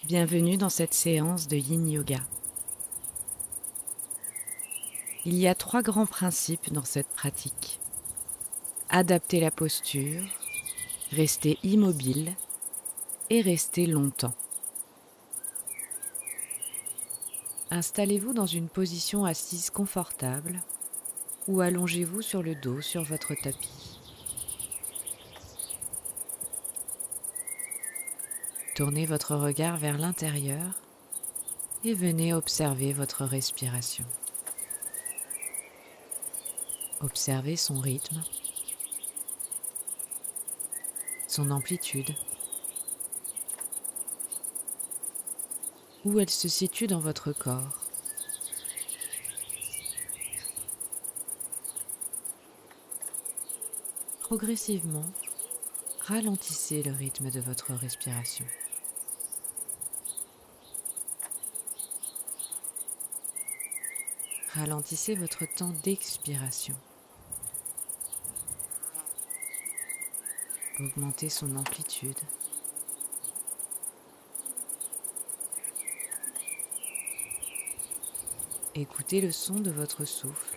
Bienvenue dans cette séance de Yin Yoga. Il y a 3 grands principes dans cette pratique. Adapter la posture, rester immobile et rester longtemps. Installez-vous dans une position assise confortable ou allongez-vous sur le dos sur votre tapis. Tournez votre regard vers l'intérieur et venez observer votre respiration. Observez son rythme, son amplitude, où elle se situe dans votre corps. Progressivement, ralentissez le rythme de votre respiration. Ralentissez votre temps d'expiration. Augmentez son amplitude. Écoutez le son de votre souffle.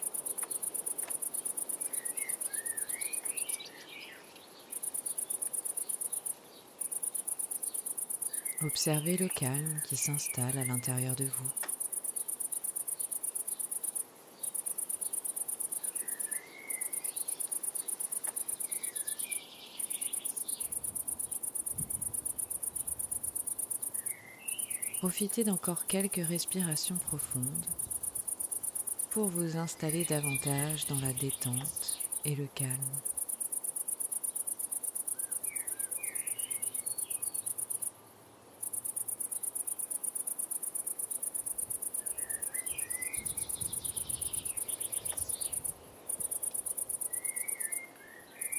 Observez le calme qui s'installe à l'intérieur de vous. Profitez d'encore quelques respirations profondes pour vous installer davantage dans la détente et le calme.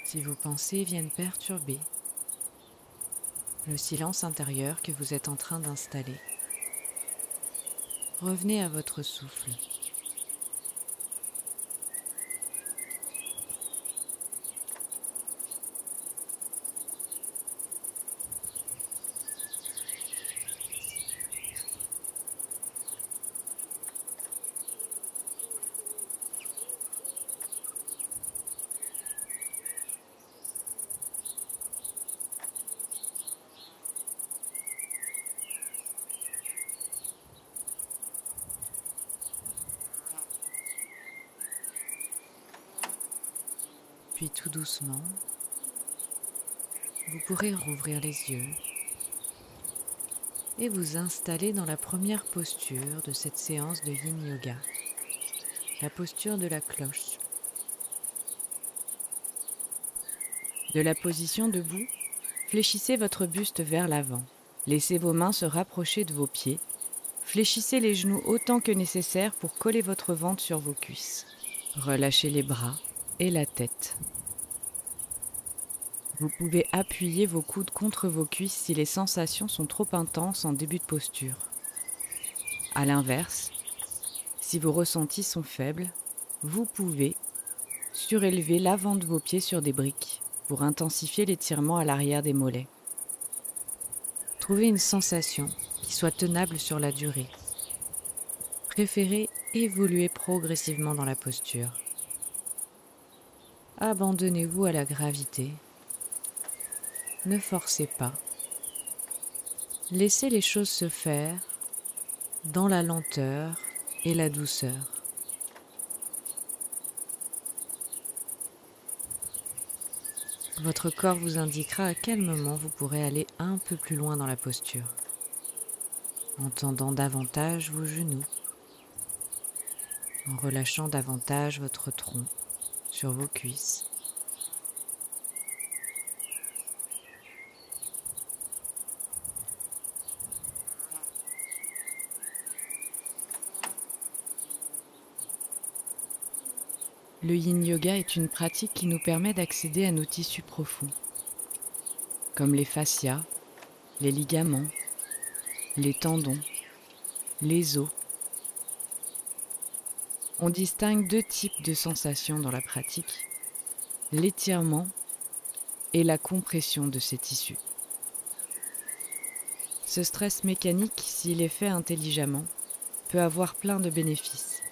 Si vos pensées viennent perturber le silence intérieur que vous êtes en train d'installer, revenez à votre souffle. Puis tout doucement, vous pourrez rouvrir les yeux et vous installer dans la première posture de cette séance de Yin Yoga, la posture de la cloche. De la position debout, fléchissez votre buste vers l'avant. Laissez vos mains se rapprocher de vos pieds. Fléchissez les genoux autant que nécessaire pour coller votre ventre sur vos cuisses. Relâchez les bras et la tête. Vous pouvez appuyer vos coudes contre vos cuisses si les sensations sont trop intenses en début de posture. À l'inverse, si vos ressentis sont faibles, vous pouvez surélever l'avant de vos pieds sur des briques pour intensifier l'étirement à l'arrière des mollets. Trouvez une sensation qui soit tenable sur la durée. Préférez évoluer progressivement dans la posture. Abandonnez-vous à la gravité. Ne forcez pas. Laissez les choses se faire dans la lenteur et la douceur. Votre corps vous indiquera à quel moment vous pourrez aller un peu plus loin dans la posture, en tendant davantage vos genoux, en relâchant davantage votre tronc sur vos cuisses. Le Yin Yoga est une pratique qui nous permet d'accéder à nos tissus profonds, comme les fascias, les ligaments, les tendons, les os. On distingue 2 types de sensations dans la pratique, l'étirement et la compression de ces tissus. Ce stress mécanique, s'il est fait intelligemment, peut avoir plein de bénéfices,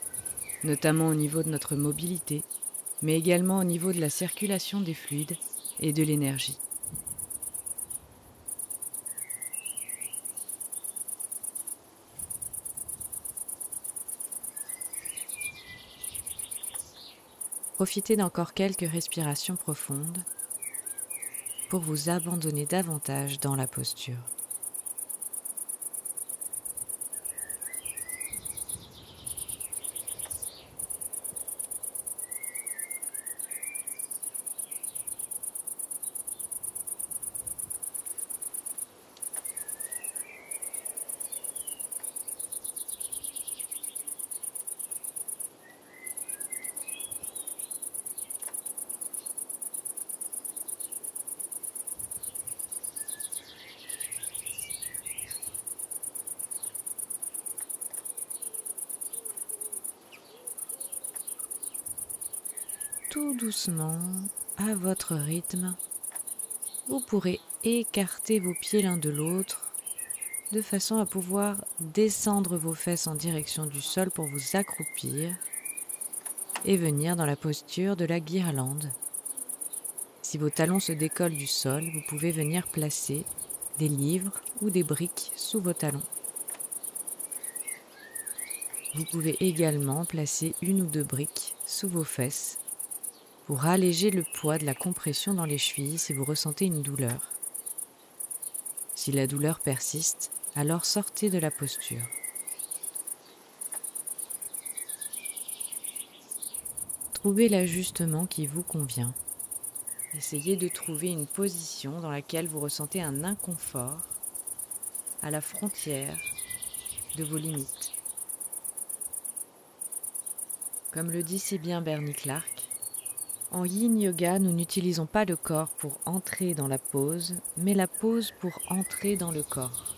notamment au niveau de notre mobilité, mais également au niveau de la circulation des fluides et de l'énergie. Profitez d'encore quelques respirations profondes pour vous abandonner davantage dans la posture. Tout doucement, à votre rythme, vous pourrez écarter vos pieds l'un de l'autre de façon à pouvoir descendre vos fesses en direction du sol pour vous accroupir et venir dans la posture de la guirlande. Si vos talons se décollent du sol, vous pouvez venir placer des livres ou des briques sous vos talons. Vous pouvez également placer une ou deux briques sous vos fesses pour alléger le poids de la compression dans les chevilles si vous ressentez une douleur. Si la douleur persiste, alors sortez de la posture. Trouvez l'ajustement qui vous convient. Essayez de trouver une position dans laquelle vous ressentez un inconfort à la frontière de vos limites. Comme le dit si bien Bernie Clark, en Yin Yoga, nous n'utilisons pas le corps pour entrer dans la pose, mais la pose pour entrer dans le corps.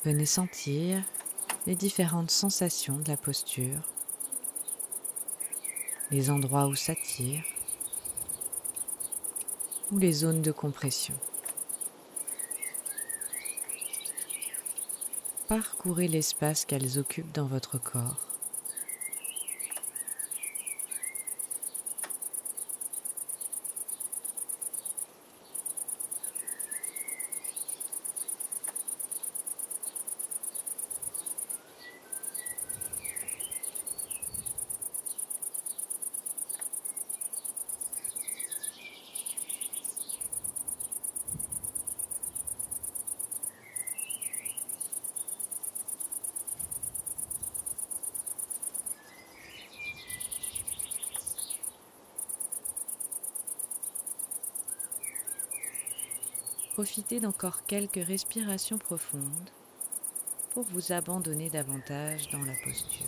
Venez sentir les différentes sensations de la posture, les endroits où ça tire ou les zones de compression. Parcourez l'espace qu'elles occupent dans votre corps. Profitez d'encore quelques respirations profondes pour vous abandonner davantage dans la posture.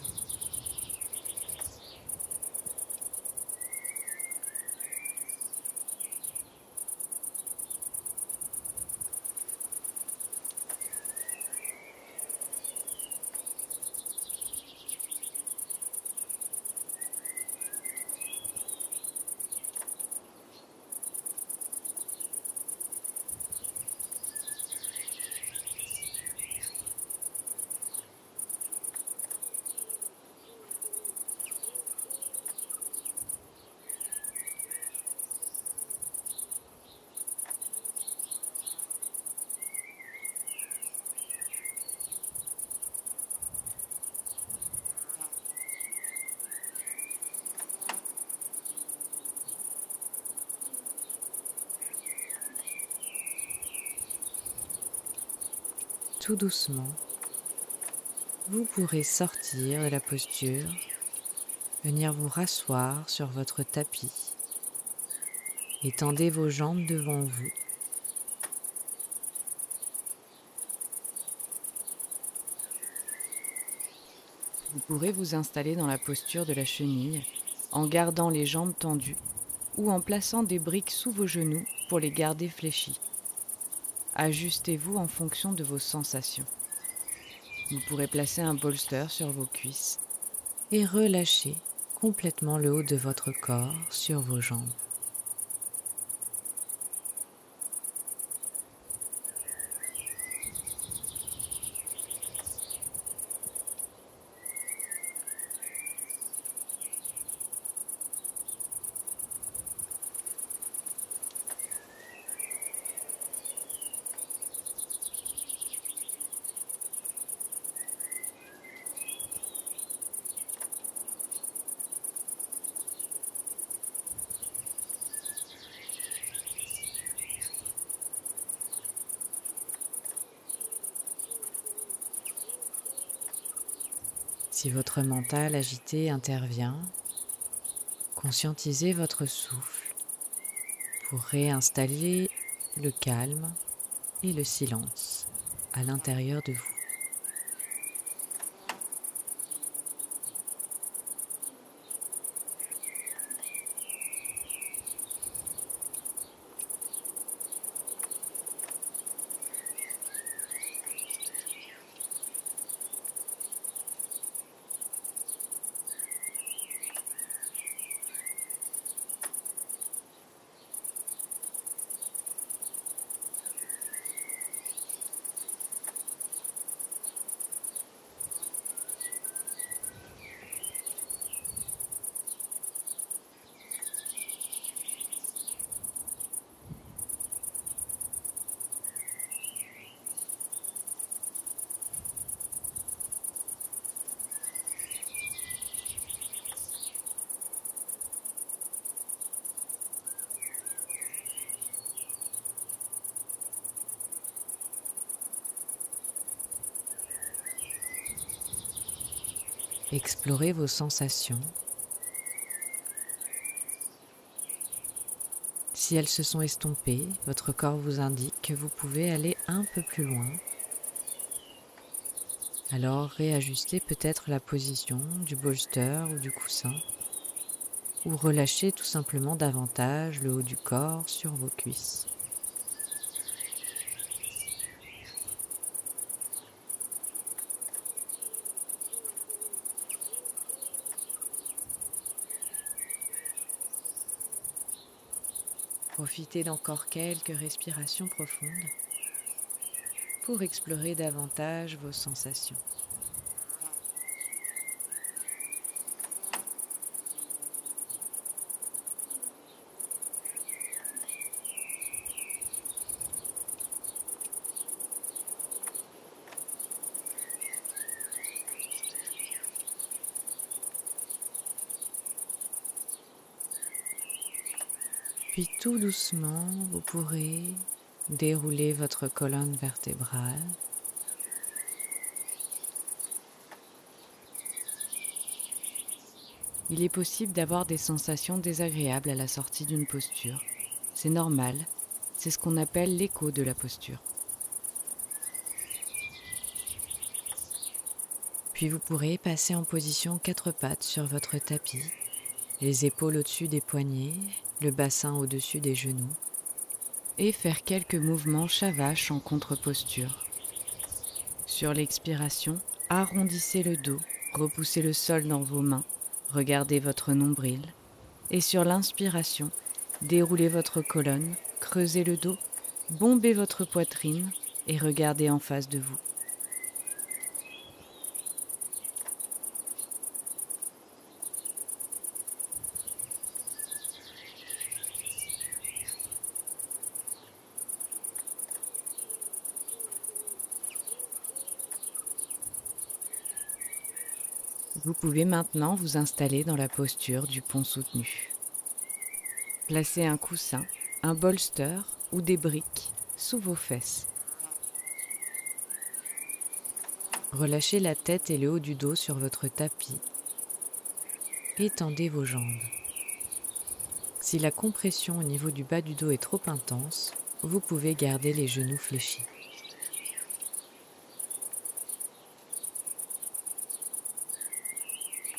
tout doucement, vous pourrez sortir de la posture, venir vous rasseoir sur votre tapis. Étendez vos jambes devant vous. Vous pourrez vous installer dans la posture de la chenille en gardant les jambes tendues ou en plaçant des briques sous vos genoux pour les garder fléchis. Ajustez-vous en fonction de vos sensations. Vous pourrez placer un bolster sur vos cuisses et relâcher complètement le haut de votre corps sur vos jambes. Si votre mental agité intervient, conscientisez votre souffle pour réinstaller le calme et le silence à l'intérieur de vous. Explorez vos sensations. Si elles se sont estompées, votre corps vous indique que vous pouvez aller un peu plus loin. Alors réajustez peut-être la position du bolster ou du coussin, ou relâchez tout simplement davantage le haut du corps sur vos cuisses. Profitez d'encore quelques respirations profondes pour explorer davantage vos sensations. Puis tout doucement, vous pourrez dérouler votre colonne vertébrale. Il est possible d'avoir des sensations désagréables à la sortie d'une posture. C'est normal, c'est ce qu'on appelle l'écho de la posture. Puis vous pourrez passer en position 4 pattes sur votre tapis, les épaules au-dessus des poignets, le bassin au-dessus des genoux, et faire quelques mouvements Shavash en contre-posture. Sur l'expiration, arrondissez le dos, repoussez le sol dans vos mains, regardez votre nombril, et sur l'inspiration, déroulez votre colonne, creusez le dos, bombez votre poitrine et regardez en face de vous. Vous pouvez maintenant vous installer dans la posture du pont soutenu. Placez un coussin, un bolster ou des briques sous vos fesses. Relâchez la tête et le haut du dos sur votre tapis. Étendez vos jambes. Si la compression au niveau du bas du dos est trop intense, vous pouvez garder les genoux fléchis.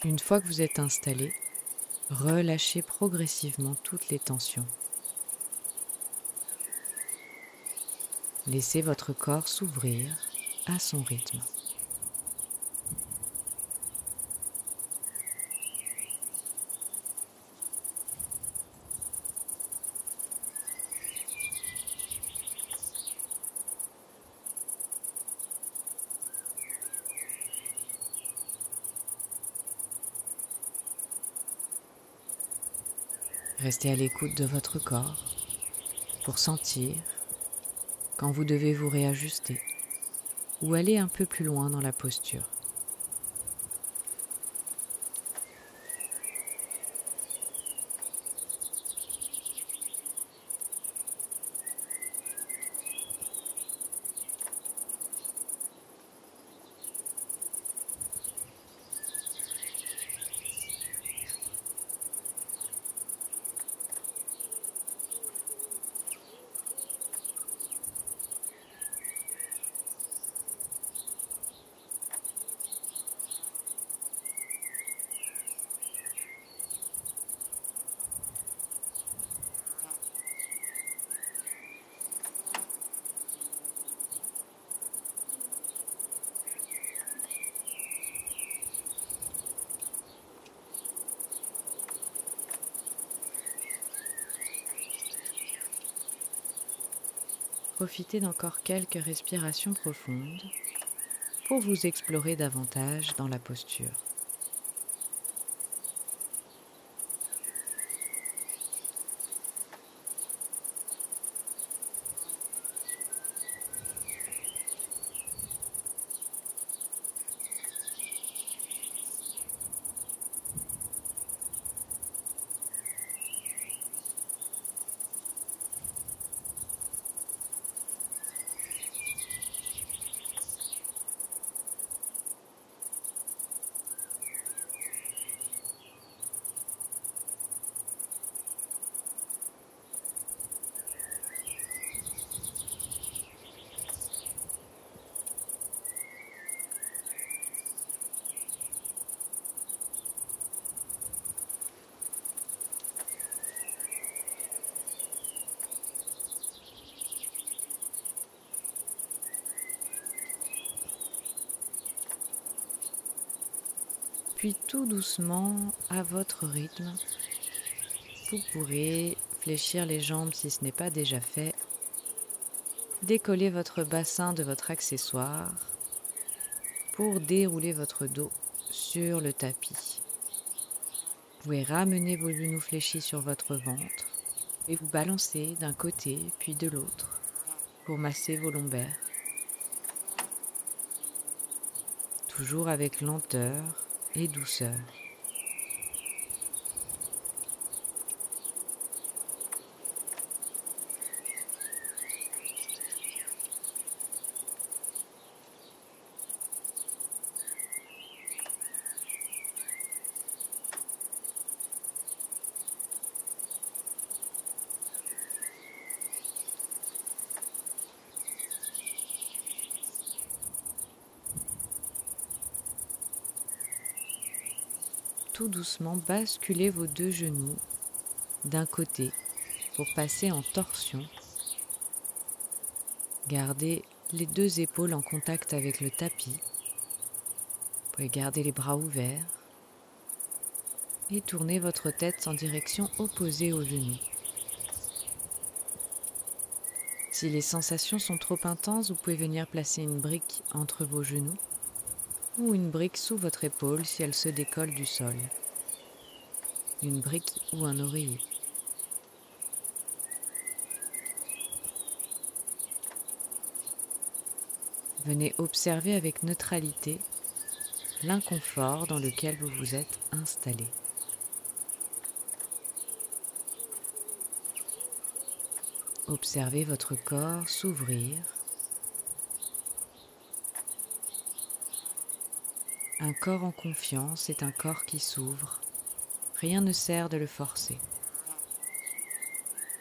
Une fois que vous êtes installé, relâchez progressivement toutes les tensions. Laissez votre corps s'ouvrir à son rythme. Restez à l'écoute de votre corps pour sentir quand vous devez vous réajuster ou aller un peu plus loin dans la posture. Profitez d'encore quelques respirations profondes pour vous explorer davantage dans la posture. Puis tout doucement, à votre rythme, vous pourrez fléchir les jambes si ce n'est pas déjà fait, décoller votre bassin de votre accessoire pour dérouler votre dos sur le tapis. Vous pouvez ramener vos genoux fléchis sur votre ventre et vous balancer d'un côté puis de l'autre pour masser vos lombaires. Toujours avec lenteur et douceur. Tout doucement, basculez vos deux genoux d'un côté pour passer en torsion. Gardez les deux épaules en contact avec le tapis. Vous pouvez garder les bras ouverts et tourner votre tête en direction opposée aux genoux. Si les sensations sont trop intenses, vous pouvez venir placer une brique entre vos genoux ou une brique sous votre épaule si elle se décolle du sol. Une brique ou un oreiller. Venez observer avec neutralité l'inconfort dans lequel vous vous êtes installé. Observez votre corps s'ouvrir Un corps en confiance est un corps qui s'ouvre. Rien ne sert de le forcer.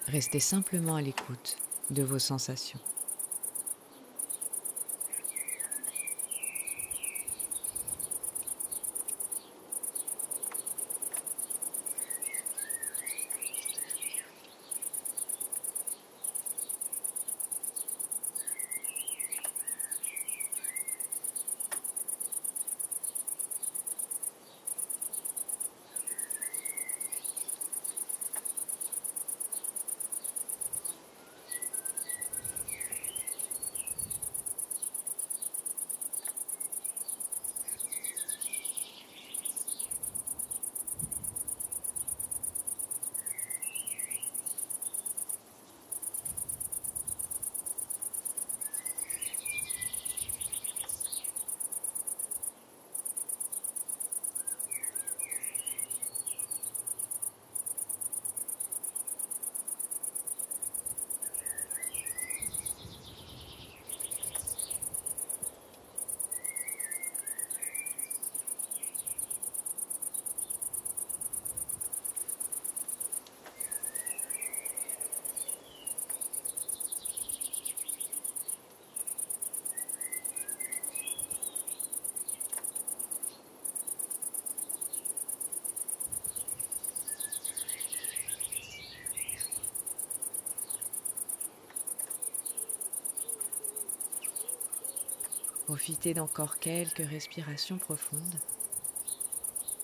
Restez simplement à l'écoute de vos sensations. Profitez d'encore quelques respirations profondes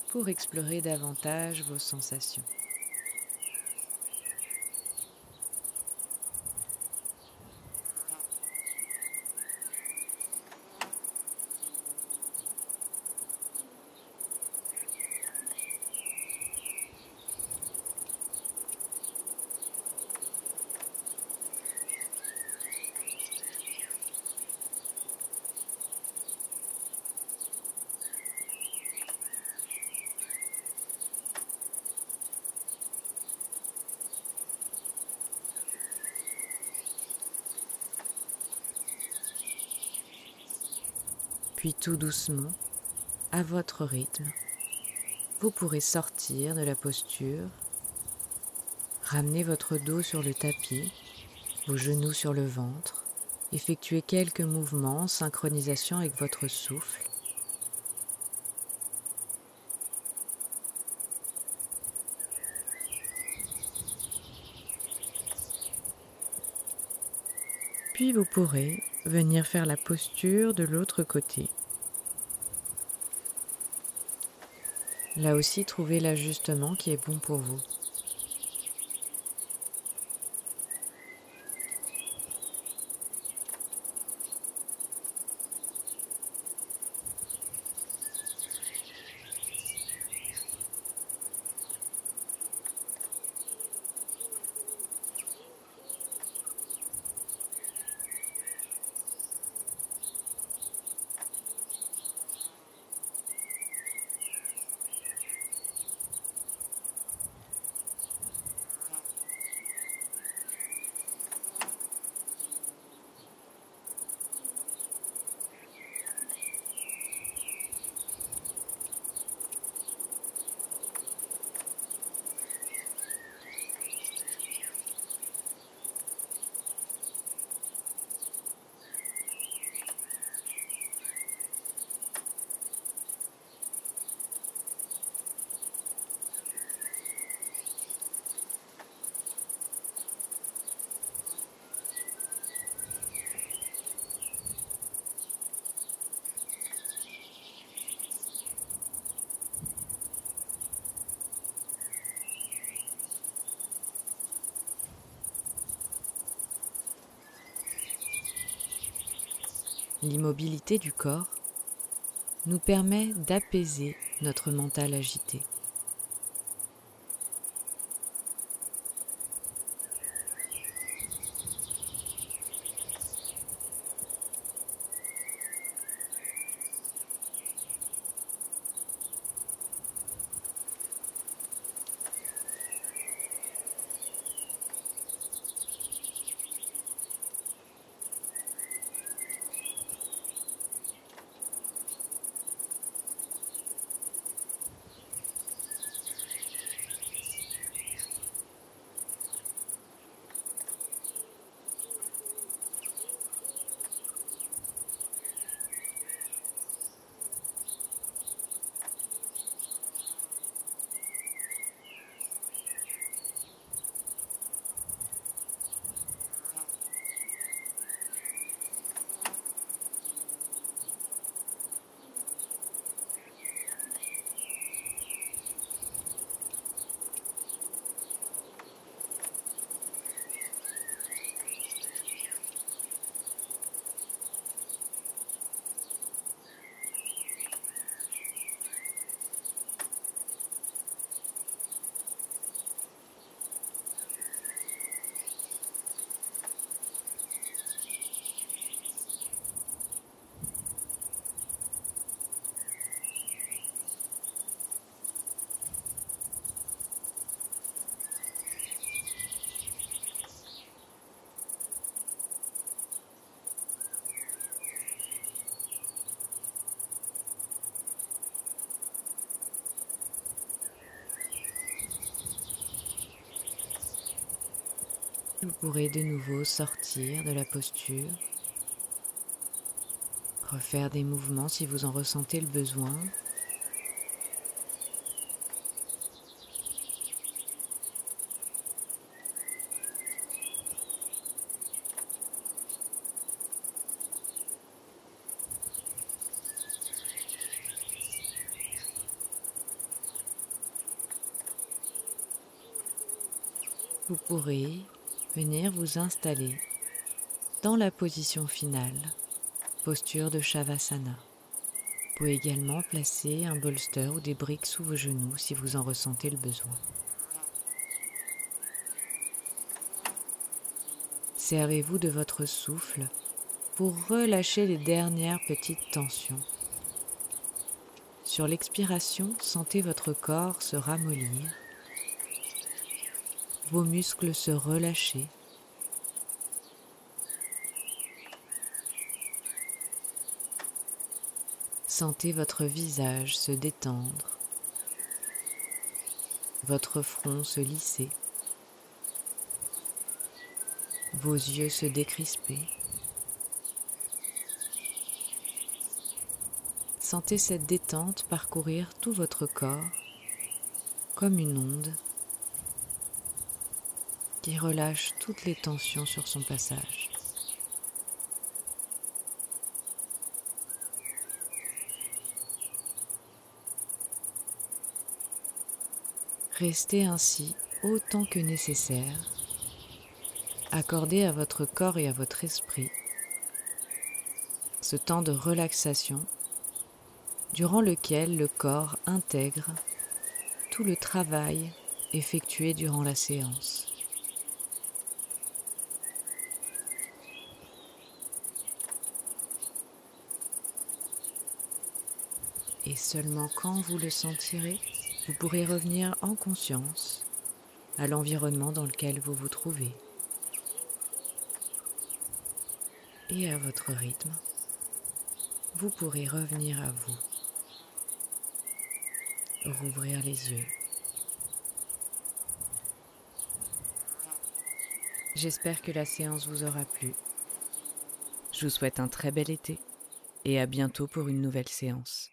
pour explorer davantage vos sensations. Puis tout doucement, à votre rythme, vous pourrez sortir de la posture, ramener votre dos sur le tapis, vos genoux sur le ventre, effectuer quelques mouvements en synchronisation avec votre souffle. Puis vous pourrez venir faire la posture de l'autre côté. Là aussi, trouvez l'ajustement qui est bon pour vous. L'immobilité du corps nous permet d'apaiser notre mental agité. vous pourrez de nouveau sortir de la posture, refaire des mouvements si vous en ressentez le besoin. Vous pourrez venir vous installer dans la position finale, posture de Shavasana. Vous pouvez également placer un bolster ou des briques sous vos genoux si vous en ressentez le besoin. Servez-vous de votre souffle pour relâcher les dernières petites tensions. Sur l'expiration, sentez votre corps se ramollir, vos muscles se relâcher. Sentez votre visage se détendre, votre front se lisser, vos yeux se décrisper. Sentez cette détente parcourir tout votre corps comme une onde qui relâche toutes les tensions sur son passage. Restez ainsi autant que nécessaire, accordez à votre corps et à votre esprit ce temps de relaxation durant lequel le corps intègre tout le travail effectué durant la séance. Et seulement quand vous le sentirez, vous pourrez revenir en conscience à l'environnement dans lequel vous vous trouvez. Et à votre rythme, vous pourrez revenir à vous, rouvrir les yeux. J'espère que la séance vous aura plu. Je vous souhaite un très bel été et à bientôt pour une nouvelle séance.